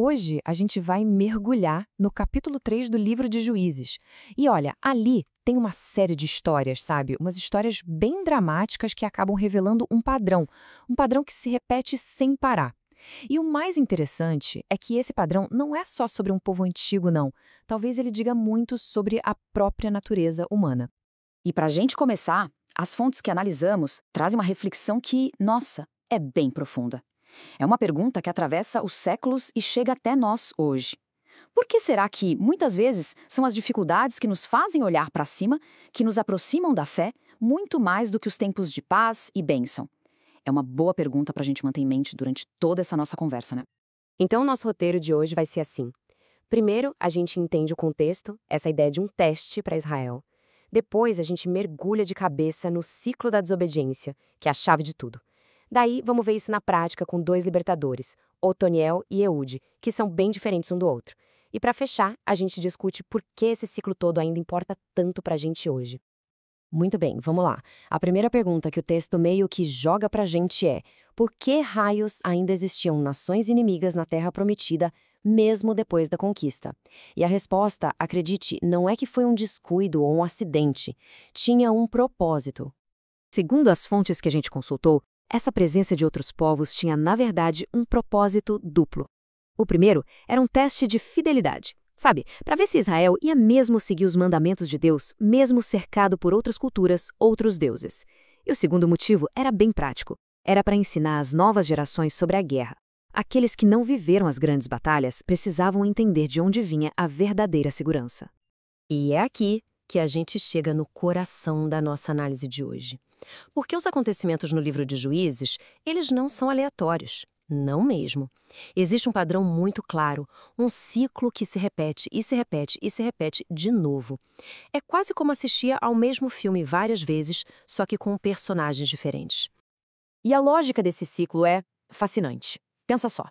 Hoje a gente vai mergulhar no capítulo 3 do livro de Juízes. E olha, ali tem uma série de histórias, sabe? Umas histórias bem dramáticas que acabam revelando um padrão que se repete sem parar. E o mais interessante é que esse padrão não é só sobre um povo antigo, não. Talvez ele diga muito sobre a própria natureza humana. E para a gente começar, as fontes que analisamos trazem uma reflexão que, nossa, é bem profunda. É uma pergunta que atravessa os séculos e chega até nós hoje. Por que será que, muitas vezes, são as dificuldades que nos fazem olhar para cima, que nos aproximam da fé, muito mais do que os tempos de paz e bênção? É uma boa pergunta para a gente manter em mente durante toda essa nossa conversa, né? Então, nosso roteiro de hoje vai ser assim. Primeiro, a gente entende o contexto, essa ideia de um teste para Israel. Depois, a gente mergulha de cabeça no ciclo da desobediência, que é a chave de tudo. Daí, vamos ver isso na prática com dois libertadores, Otoniel e Eude, que são bem diferentes um do outro. E para fechar, a gente discute por que esse ciclo todo ainda importa tanto para a gente hoje. Muito bem, vamos lá. A primeira pergunta que o texto meio que joga pra gente é: por que raios ainda existiam nações inimigas na Terra Prometida, mesmo depois da conquista? E a resposta, acredite, não é que foi um descuido ou um acidente. Tinha um propósito. Segundo as fontes que a gente consultou, essa presença de outros povos tinha, na verdade, um propósito duplo. O primeiro era um teste de fidelidade, sabe? Para ver se Israel ia mesmo seguir os mandamentos de Deus, mesmo cercado por outras culturas, outros deuses. E o segundo motivo era bem prático. Era para ensinar as novas gerações sobre a guerra. Aqueles que não viveram as grandes batalhas precisavam entender de onde vinha a verdadeira segurança. E é aqui que a gente chega no coração da nossa análise de hoje. Porque os acontecimentos no livro de Juízes, eles não são aleatórios. Não mesmo. Existe um padrão muito claro, um ciclo que se repete e se repete e se repete de novo. É quase como assistir ao mesmo filme várias vezes, só que com personagens diferentes. E a lógica desse ciclo é fascinante. Pensa só.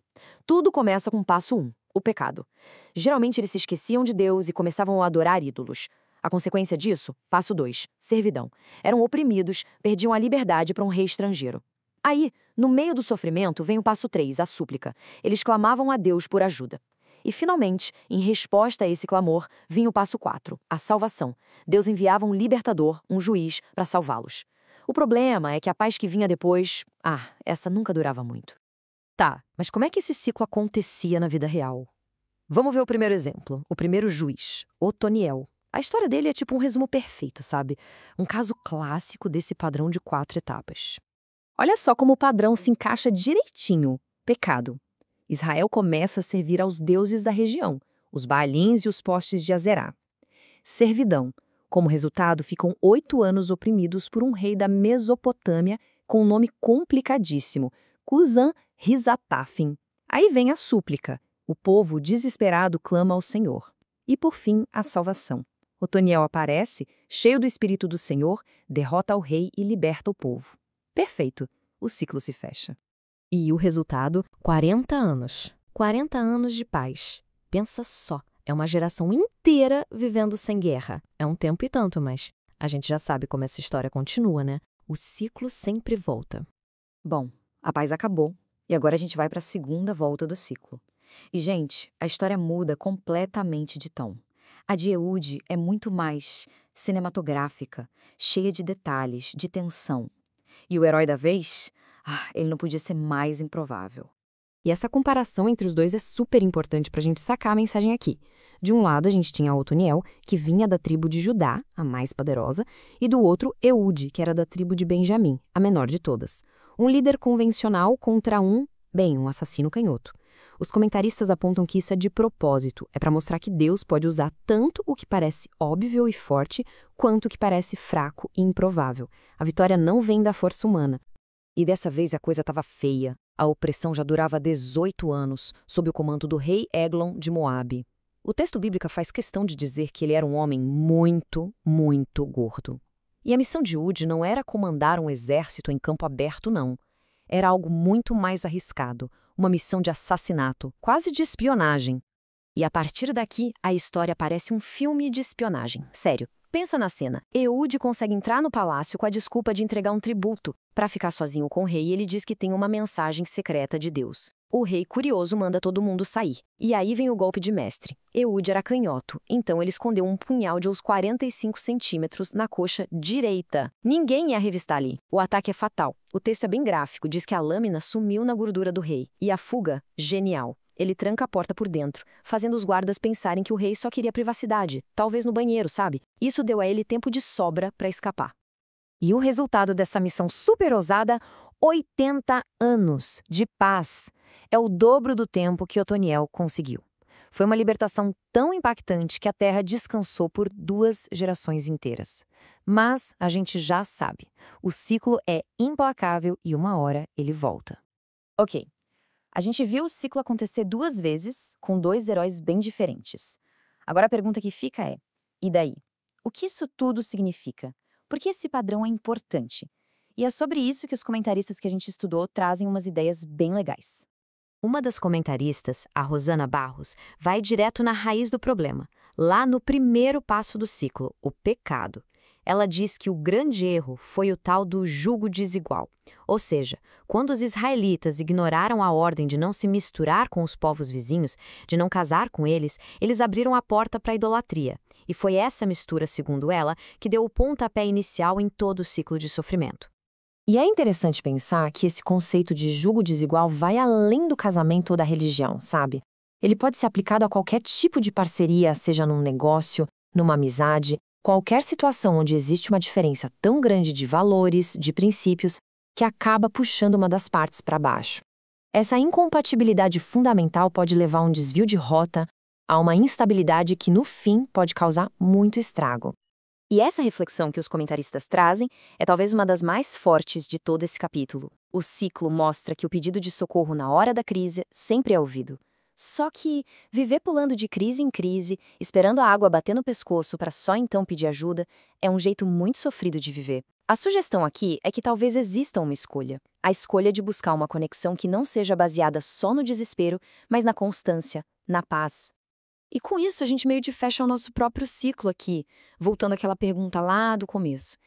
Tudo começa com o passo 1, o pecado. Geralmente eles se esqueciam de Deus e começavam a adorar ídolos. A consequência disso, passo 2, servidão. Eram oprimidos, perdiam a liberdade para um rei estrangeiro. Aí, no meio do sofrimento, vem o passo 3, a súplica. Eles clamavam a Deus por ajuda. E, finalmente, em resposta a esse clamor, vinha o passo 4, a salvação. Deus enviava um libertador, um juiz, para salvá-los. O problema é que a paz que vinha depois, essa nunca durava muito. Tá, mas como é que esse ciclo acontecia na vida real? Vamos ver o primeiro exemplo, o primeiro juiz, Otoniel. A história dele é tipo um resumo perfeito, sabe? Um caso clássico desse padrão de 4 etapas. Olha só como o padrão se encaixa direitinho. Pecado. Israel começa a servir aos deuses da região, os Baalins e os postes de Azerá. Servidão. Como resultado, ficam 8 anos oprimidos por um rei da Mesopotâmia com um nome complicadíssimo, Cusã-Risatafim. Aí vem a súplica. O povo desesperado clama ao Senhor. E, por fim, a salvação. Otoniel aparece, cheio do Espírito do Senhor, derrota o rei e liberta o povo. Perfeito. O ciclo se fecha. E o resultado? 40 anos. 40 anos de paz. Pensa só, é uma geração inteira vivendo sem guerra. É um tempo e tanto, mas a gente já sabe como essa história continua, né? O ciclo sempre volta. Bom, a paz acabou e agora a gente vai para a segunda volta do ciclo. E, gente, a história muda completamente de tom. A de Eude é muito mais cinematográfica, cheia de detalhes, de tensão. E o herói da vez? Ele não podia ser mais improvável. E essa comparação entre os dois é super importante para a gente sacar a mensagem aqui. De um lado, a gente tinha Otoniel, que vinha da tribo de Judá, a mais poderosa, e do outro, Eude, que era da tribo de Benjamim, a menor de todas. Um líder convencional contra um assassino canhoto. Os comentaristas apontam que isso é de propósito, é para mostrar que Deus pode usar tanto o que parece óbvio e forte, quanto o que parece fraco e improvável. A vitória não vem da força humana. E dessa vez a coisa estava feia. A opressão já durava 18 anos, sob o comando do rei Eglon de Moabe. O texto bíblico faz questão de dizer que ele era um homem muito, muito gordo. E a missão de Eude não era comandar um exército em campo aberto, não. Era algo muito mais arriscado, uma missão de assassinato, quase de espionagem. E a partir daqui, a história parece um filme de espionagem. Sério, pensa na cena. Eude consegue entrar no palácio com a desculpa de entregar um tributo. Para ficar sozinho com o rei, ele diz que tem uma mensagem secreta de Deus. O rei, curioso, manda todo mundo sair. E aí vem o golpe de mestre. Eude era canhoto, então ele escondeu um punhal de uns 45 centímetros na coxa direita. Ninguém ia revistar ali. O ataque é fatal. O texto é bem gráfico, diz que a lâmina sumiu na gordura do rei. E a fuga? Genial. Ele tranca a porta por dentro, fazendo os guardas pensarem que o rei só queria privacidade, talvez no banheiro, sabe? Isso deu a ele tempo de sobra para escapar. E o resultado dessa missão super ousada? 80 anos de paz. É o dobro do tempo que Otoniel conseguiu. Foi uma libertação tão impactante que a Terra descansou por 2 gerações inteiras. Mas a gente já sabe, o ciclo é implacável e uma hora ele volta. Ok. A gente viu o ciclo acontecer 2 vezes, com 2 heróis bem diferentes. Agora a pergunta que fica é, e daí? O que isso tudo significa? Por que esse padrão é importante? E é sobre isso que os comentaristas que a gente estudou trazem umas ideias bem legais. Uma das comentaristas, a Rosana Barros, vai direto na raiz do problema, lá no primeiro passo do ciclo, o pecado. Ela diz que o grande erro foi o tal do jugo desigual. Ou seja, quando os israelitas ignoraram a ordem de não se misturar com os povos vizinhos, de não casar com eles, eles abriram a porta para a idolatria. E foi essa mistura, segundo ela, que deu o pontapé inicial em todo o ciclo de sofrimento. E é interessante pensar que esse conceito de jugo desigual vai além do casamento ou da religião, sabe? Ele pode ser aplicado a qualquer tipo de parceria, seja num negócio, numa amizade, qualquer situação onde existe uma diferença tão grande de valores, de princípios, que acaba puxando uma das partes para baixo. Essa incompatibilidade fundamental pode levar a um desvio de rota, a uma instabilidade que, no fim, pode causar muito estrago. E essa reflexão que os comentaristas trazem é talvez uma das mais fortes de todo esse capítulo. O ciclo mostra que o pedido de socorro na hora da crise sempre é ouvido. Só que viver pulando de crise em crise, esperando a água bater no pescoço para só então pedir ajuda, é um jeito muito sofrido de viver. A sugestão aqui é que talvez exista uma escolha. A escolha de buscar uma conexão que não seja baseada só no desespero, mas na constância, na paz. E com isso a gente meio de fecha o nosso próprio ciclo aqui, voltando àquela pergunta lá do começo.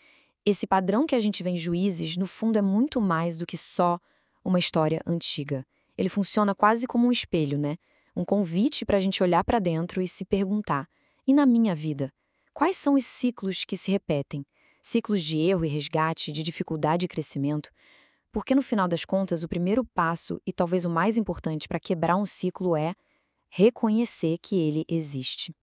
Esse padrão que a gente vê em Juízes, no fundo, é muito mais do que só uma história antiga. Ele funciona quase como um espelho, né? Um convite para a gente olhar para dentro e se perguntar, e na minha vida? Quais são os ciclos que se repetem? Ciclos de erro e resgate, de dificuldade e crescimento? Porque no final das contas, o primeiro passo, e talvez o mais importante para quebrar um ciclo é reconhecer que ele existe.